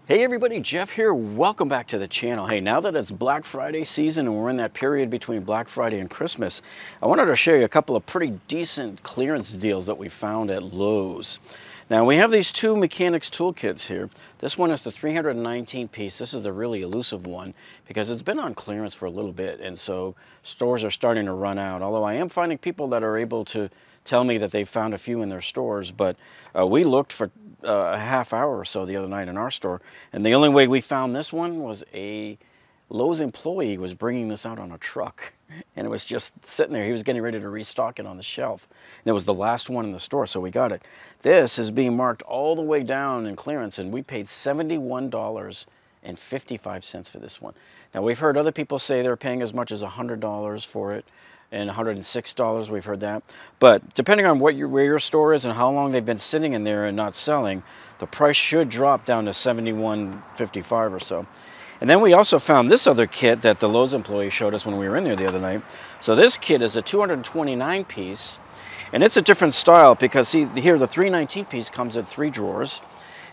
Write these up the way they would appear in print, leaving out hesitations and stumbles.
Hey everybody, Jeff here. Welcome back to the channel. Hey, now that it's Black Friday season and we're in that period between Black Friday and Christmas, I wanted to show you a couple of pretty decent clearance deals that we found at Lowe's. Now we have these two mechanics toolkits here. This one is the 319 piece. This is the really elusive one because it's been on clearance for a little bit, and so stores are starting to run out. Although I am finding people that are able to tell me that they found a few in their stores, but we looked for a half hour or so the other night in our store, and the only way we found this one was a Lowe's employee was bringing this out on a truck, and it was just sitting there. He was getting ready to restock it on the shelf, and it was the last one in the store, so we got it. This is being marked all the way down in clearance, and we paid $71.55 for this one. Now we've heard other people say they're paying as much as $100 for it, and $106, we've heard that. But depending on where your store is and how long they've been sitting in there and not selling, the price should drop down to $71.55 or so. And then we also found this other kit that the Lowe's employee showed us when we were in there the other night. So this kit is a 229 piece, and it's a different style because see, here the 319 piece comes in 3 drawers,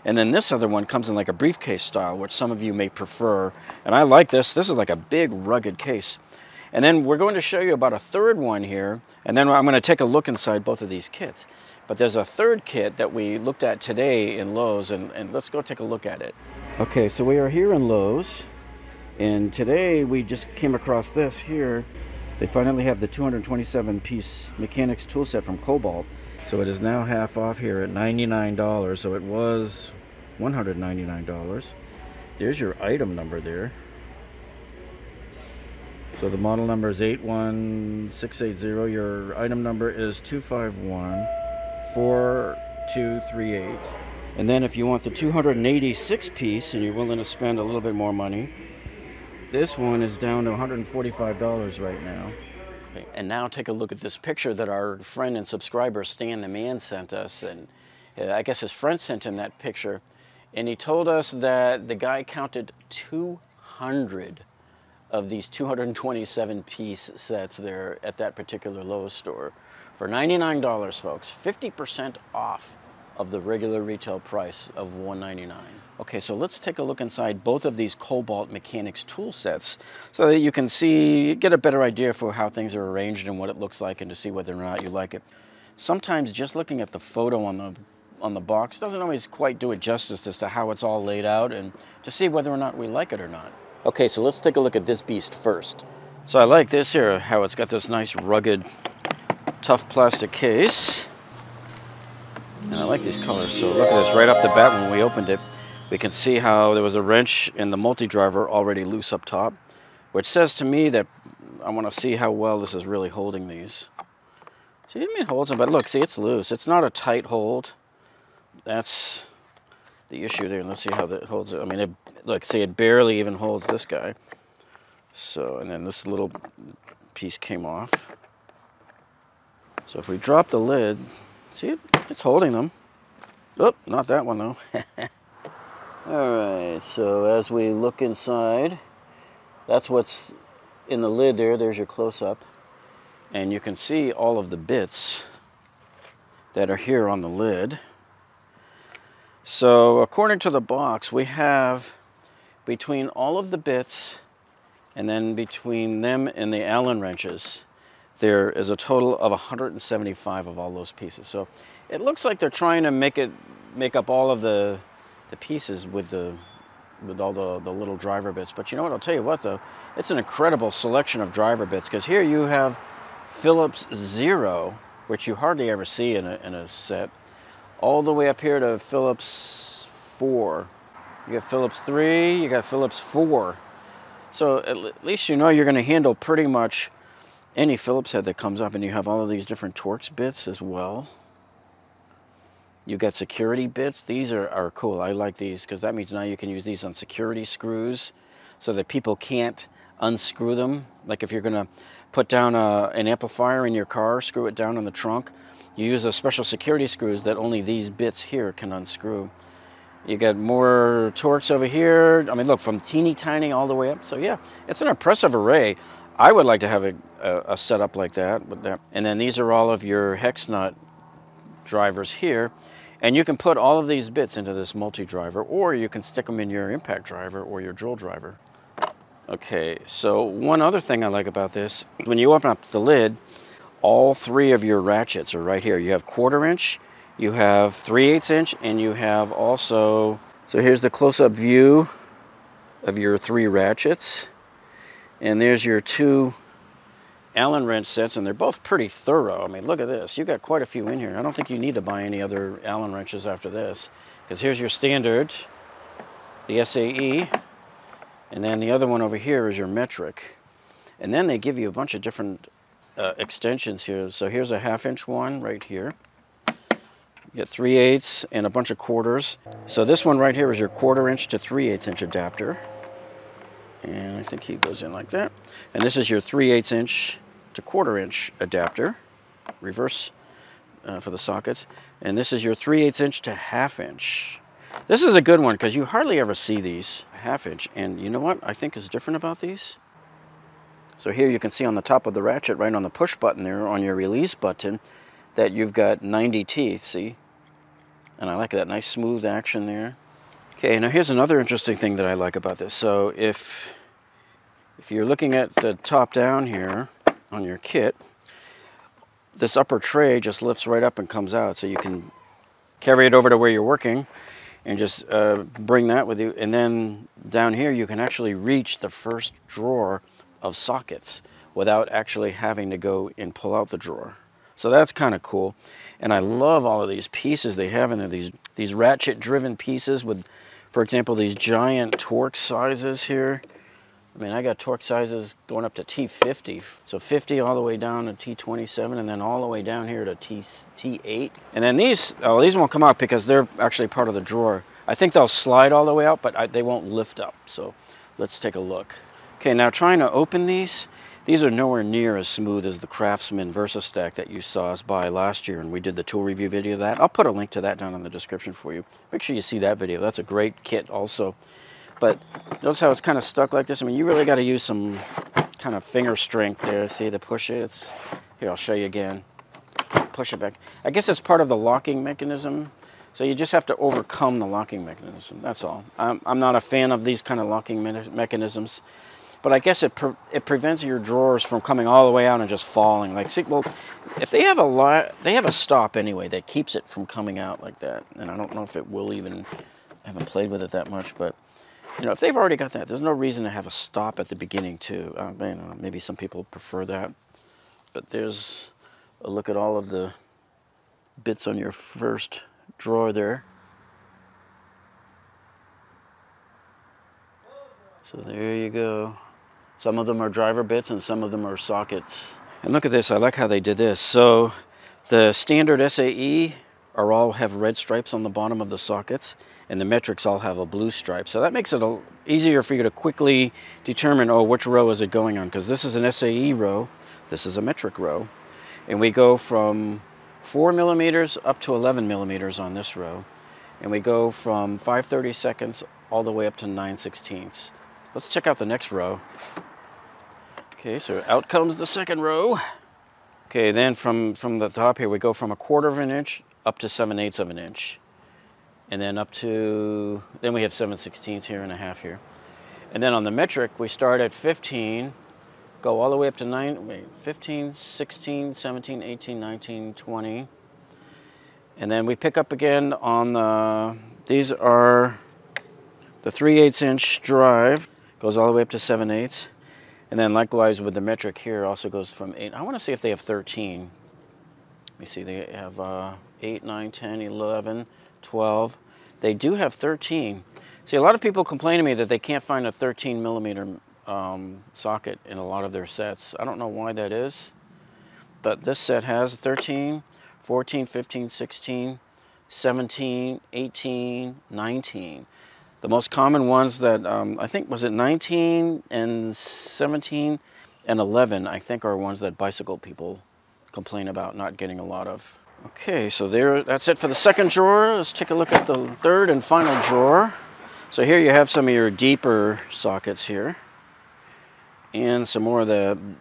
and then this other one comes in like a briefcase style, which some of you may prefer. And I like this. This is like a big rugged case. And then we're going to show you about a third one here, and then I'm going to take a look inside both of these kits. But there's a third kit that we looked at today in Lowe's, and let's go take a look at it. Okay, so we are here in Lowe's, and today we just came across this here. They finally have the 227-piece mechanics tool set from Kobalt. So it is now half off here at $99, so it was $199. There's your item number there. So the model number is 81680. Your item number is 2514238. And then if you want the 286 piece and you're willing to spend a little bit more money, this one is down to $145 right now. Okay, and now take a look at this picture that our friend and subscriber Stan the Man sent us. And I guess his friend sent him that picture, and he told us that the guy counted 200 of these 227-piece sets there at that particular Lowe's store for $99, folks. 50% off of the regular retail price of $199. Okay, so let's take a look inside both of these Kobalt mechanics tool sets so that you can get a better idea for how things are arranged and what it looks like, and to see whether or not you like it. Sometimes just looking at the photo on the box doesn't always quite do it justice as to how it's all laid out, and to see whether or not we like it or not. Okay, so let's take a look at this beast first. So I like this here, how it's got this nice rugged, tough plastic case. And I like these colors. So look at this, right off the bat when we opened it, we can see how there was a wrench in the multi-driver already loose up top, which says to me that I want to see how well this is really holding these. See, it holds them, but look, see, it's loose. It's not a tight hold. That's the issue there. Let's see how that holds it. I mean, look, see, it barely even holds this guy. So, and then this little piece came off. So if we drop the lid, see, it's holding them. Oh, not that one though. All right, so as we look inside, that's what's in the lid there. There's your close-up. And you can see all of the bits that are here on the lid. So according to the box, we have between all of the bits and then between them and the Allen wrenches, there is a total of 175 of all those pieces. So it looks like they're trying to make up all of the pieces with all the little driver bits. But you know what, I'll tell you what though, it's an incredible selection of driver bits, because here you have Phillips 0, which you hardly ever see in a set, all the way up here to Phillips 4. You got Phillips 3, you got Phillips 4. So at least you know you're going to handle pretty much any Phillips head that comes up, and you have all of these different Torx bits as well. You got security bits. These are cool. I like these because that means now you can use these on security screws so that people can't unscrew them. Like if you're going to put down an amplifier in your car, screw it down in the trunk, you use a special security screws that only these bits here can unscrew. You got more Torx over here. I mean, look, from teeny tiny all the way up. So yeah, it's an impressive array. I would like to have a setup like that. And then these are all of your hex nut drivers here. And you can put all of these bits into this multi-driver, or you can stick them in your impact driver or your drill driver. Okay, so one other thing I like about this, when you open up the lid, all three of your ratchets are right here. You have 1/4 inch, you have 3/8 inch, and you have also, so here's the close-up view of your 3 ratchets. And there's your 2 Allen wrench sets, and they're both pretty thorough. I mean, look at this. You've got quite a few in here. I don't think you need to buy any other Allen wrenches after this, because here's your standard, the SAE, and then the other one over here is your metric. And then they give you a bunch of different extensions here. So here's a 1/2 inch one right here. You get 3/8 and a bunch of 1/4s. So this one right here is your 1/4 inch to 3/8 inch adapter. And I think he goes in like that. And this is your 3/8 inch to 1/4 inch adapter, reverse for the sockets. And this is your 3/8 inch to 1/2 inch. This is a good one because you hardly ever see these 1/2 inch. And you know what I think is different about these? So here you can see on the top of the ratchet, right on the push button there, on your release button, that you've got 90 teeth, see? And I like that nice smooth action there. Okay, now here's another interesting thing that I like about this. So if you're looking at the top down here on your kit, this upper tray just lifts right up and comes out, so you can carry it over to where you're working and just bring that with you. And then down here you can actually reach the first drawer of sockets without actually having to go and pull out the drawer. So that's kind of cool. And I love all of these pieces they have in there, these ratchet driven pieces with, for example, these giant torque sizes here. I mean, I got torque sizes going up to T50, so 50 all the way down to T27, and then all the way down here to T8. And then these won't come out because they're actually part of the drawer. I think they'll slide all the way out, but they won't lift up. So let's take a look. Okay, now trying to open these are nowhere near as smooth as the Craftsman VersaStack that you saw us buy last year, and we did the tool review video of that. I'll put a link to that down in the description for you. Make sure you see that video. That's a great kit also. But notice how it's kind of stuck like this? I mean, you really got to use some kind of finger strength there, see, to push it. Here, I'll show you again. Push it back. I guess it's part of the locking mechanism. So you just have to overcome the locking mechanism, that's all. I'm not a fan of these kind of locking mechanisms. But I guess it prevents your drawers from coming all the way out and just falling. Like, see, well, if they have they have a stop anyway that keeps it from coming out like that. And I don't know if it will even, I haven't played with it that much, but you know, if they've already got that, there's no reason to have a stop at the beginning too. You know, maybe some people prefer that. But there's a look at all of the bits on your first drawer there. So there you go. Some of them are driver bits and some of them are sockets. And look at this, I like how they did this. So the standard SAE all have red stripes on the bottom of the sockets, and the metrics all have a blue stripe. So that makes it easier for you to quickly determine, oh, which row is it going on? Because this is an SAE row, this is a metric row. And we go from 4 millimeters up to 11 millimeters on this row. And we go from 5/32 all the way up to 9/16. Let's check out the next row. Okay, so out comes the second row. Okay, then from the top here, we go from 1/4 of an inch up to 7/8 of an inch. And then up to, then we have 7/16 here and a half here. And then on the metric, we start at 15, go all the way up to 15, 16, 17, 18, 19, 20. And then we pick up again on the, these are the 3/8 inch drive, goes all the way up to 7/8. And then likewise with the metric here, also goes from 8. I want to see if they have 13. Let me see, they have 8, 9, 10, 11, 12. They do have 13. See, a lot of people complain to me that they can't find a 13 millimeter socket in a lot of their sets. I don't know why that is, but this set has 13, 14, 15, 16, 17, 18, 19. The most common ones that, I think, was it 19 and 17 and 11, I think, are ones that bicycle people complain about not getting a lot of. Okay, so that's it for the second drawer. Let's take a look at the third and final drawer. So here you have some of your deeper sockets here. And some more of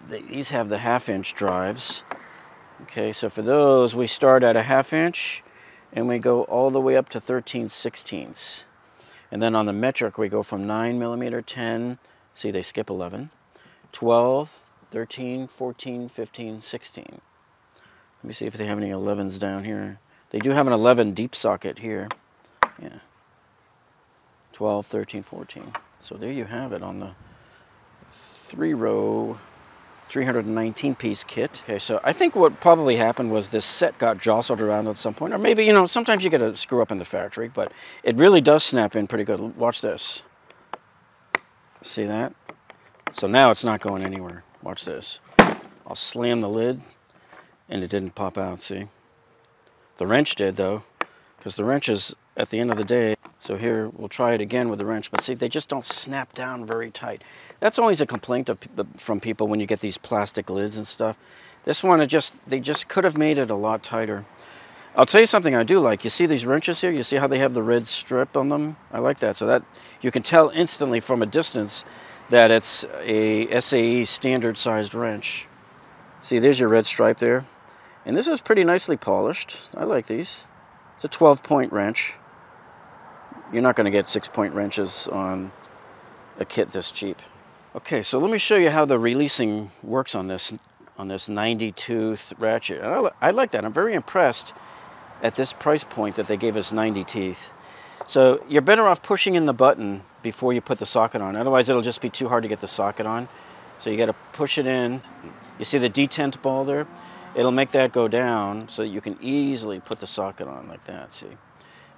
these have the 1/2 inch drives. Okay, so for those, we start at a 1/2 inch. and we go all the way up to 13/16. And then on the metric, we go from 9mm, 10, see they skip 11, 12, 13, 14, 15, 16. Let me see if they have any 11s down here. They do have an 11 deep socket here. Yeah. 12, 13, 14. So there you have it on the 3-row 319-piece kit. Okay, so I think what probably happened was this set got jostled around at some point, or maybe, you know, sometimes you get a screw up in the factory, but it really does snap in pretty good. Watch this. See that? So now it's not going anywhere. Watch this. I'll slam the lid, and it didn't pop out, see? The wrench did, though, because the wrench is, at the end of the day, so here, we'll try it again with the wrench, but see, they just don't snap down very tight. That's always a complaint from people when you get these plastic lids and stuff. This one, they just could have made it a lot tighter. I'll tell you something I do like. You see these wrenches here? You see how they have the red strip on them? I like that. So that you can tell instantly from a distance that it's a SAE standard-sized wrench. See, there's your red stripe there. And this is pretty nicely polished. I like these. It's a 12-point wrench. You're not going to get 6-point wrenches on a kit this cheap. Okay, so let me show you how the releasing works on this 90-tooth ratchet. And I like that. I'm very impressed at this price point that they gave us 90 teeth. So you're better off pushing in the button before you put the socket on. Otherwise, it'll just be too hard to get the socket on. So you got to push it in. You see the detent ball there? It'll make that go down so that you can easily put the socket on like that, see?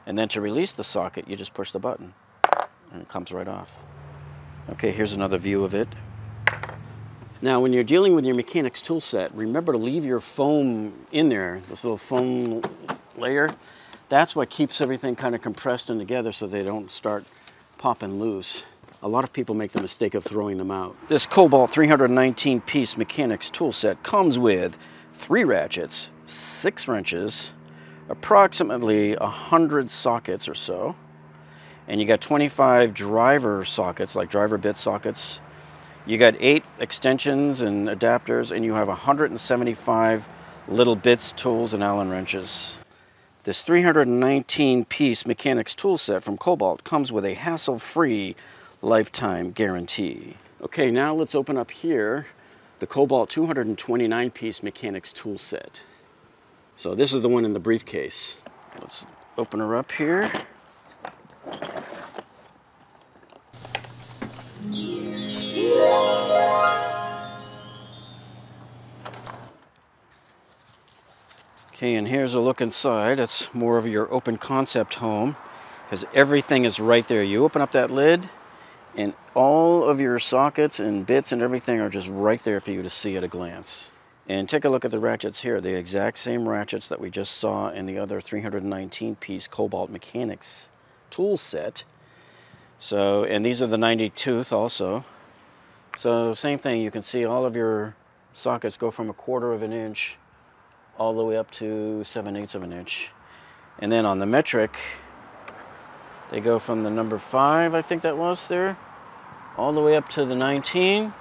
And then to release the socket, you just push the button, and it comes right off. Okay, here's another view of it. Now, when you're dealing with your mechanics tool set, remember to leave your foam in there, this little foam layer. That's what keeps everything kind of compressed and together so they don't start popping loose. A lot of people make the mistake of throwing them out. This Kobalt 319-piece mechanics tool set comes with 3 ratchets, 6 wrenches, approximately 100 sockets or so, and you got 25 driver sockets, like driver bit sockets. You got 8 extensions and adapters, and you have 175 little bits, tools, and Allen wrenches. This 319-piece mechanics tool set from Kobalt comes with a hassle-free lifetime guarantee. Okay, now let's open up here the Kobalt 229-piece mechanics tool set. So this is the one in the briefcase. Let's open her up here. Okay, and here's a look inside. It's more of your open concept home because everything is right there. You open up that lid and all of your sockets and bits and everything are just right there for you to see at a glance. And take a look at the ratchets here, the exact same ratchets that we just saw in the other 319-piece Kobalt Mechanics tool set. So, and these are the 90 tooth also. So same thing, you can see all of your sockets go from 1/4 of an inch all the way up to 7/8 of an inch. And then on the metric, they go from the number 5, I think that was there, all the way up to the 19,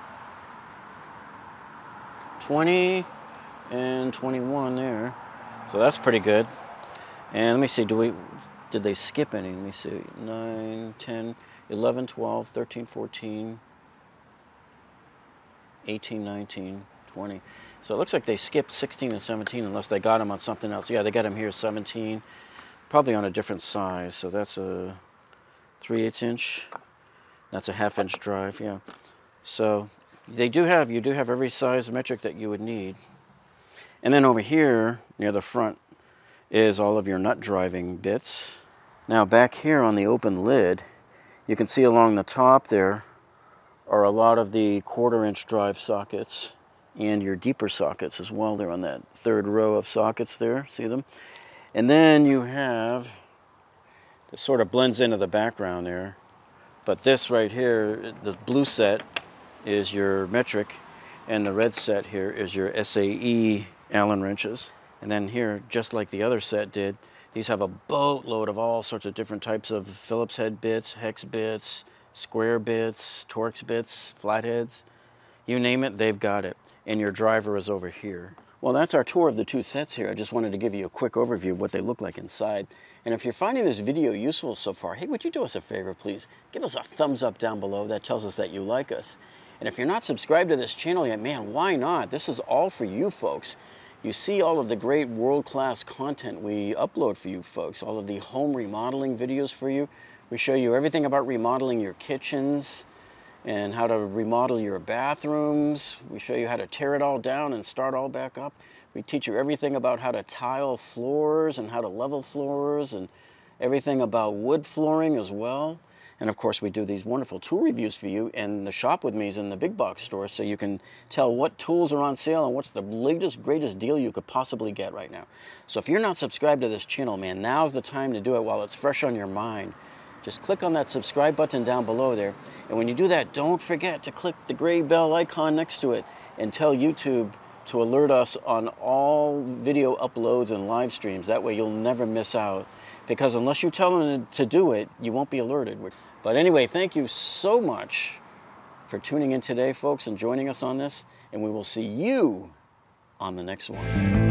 20, and 21 there. So that's pretty good. And let me see, did they skip any? Let me see, 9, 10, 11, 12, 13, 14, 18, 19, 20. So it looks like they skipped 16 and 17 unless they got them on something else. Yeah, they got them here, 17, probably on a different size. So that's a 3/8 inch. That's a 1/2 inch drive, yeah. So you do have every size metric that you would need. And then over here, near the front, is all of your nut driving bits. Now back here on the open lid, you can see along the top there are a lot of the 1/4 inch drive sockets and your deeper sockets as well. They're on that 3rd row of sockets there, see them? And then you have, it sort of blends into the background there, but this right here, the blue set is your metric, and the red set here is your SAE Allen wrenches. And then here, just like the other set did, these have a boatload of all sorts of different types of Phillips head bits, hex bits, square bits, Torx bits, flatheads. You name it, they've got it. And your driver is over here. Well, that's our tour of the two sets here. I just wanted to give you a quick overview of what they look like inside. And if you're finding this video useful so far, hey, would you do us a favor, please? Give us a thumbs up down below. That tells us that you like us. And if you're not subscribed to this channel yet, man, why not? This is all for you folks. You see all of the great world-class content we upload for you folks, all of the home remodeling videos for you. We show you everything about remodeling your kitchens and how to remodel your bathrooms. We show you how to tear it all down and start all back up. We teach you everything about how to tile floors and how to level floors and everything about wood flooring as well. And of course, we do these wonderful tool reviews for you, and the Shop With Me is in the big box store, so you can tell what tools are on sale and what's the latest, greatest deal you could possibly get right now. So if you're not subscribed to this channel, man, now's the time to do it while it's fresh on your mind. Just click on that subscribe button down below there, and when you do that, don't forget to click the gray bell icon next to it and tell YouTube to alert us on all video uploads and live streams. That way you'll never miss out, because unless you tell them to do it, you won't be alerted. But anyway, thank you so much for tuning in today, folks, and joining us on this, and we will see you on the next one.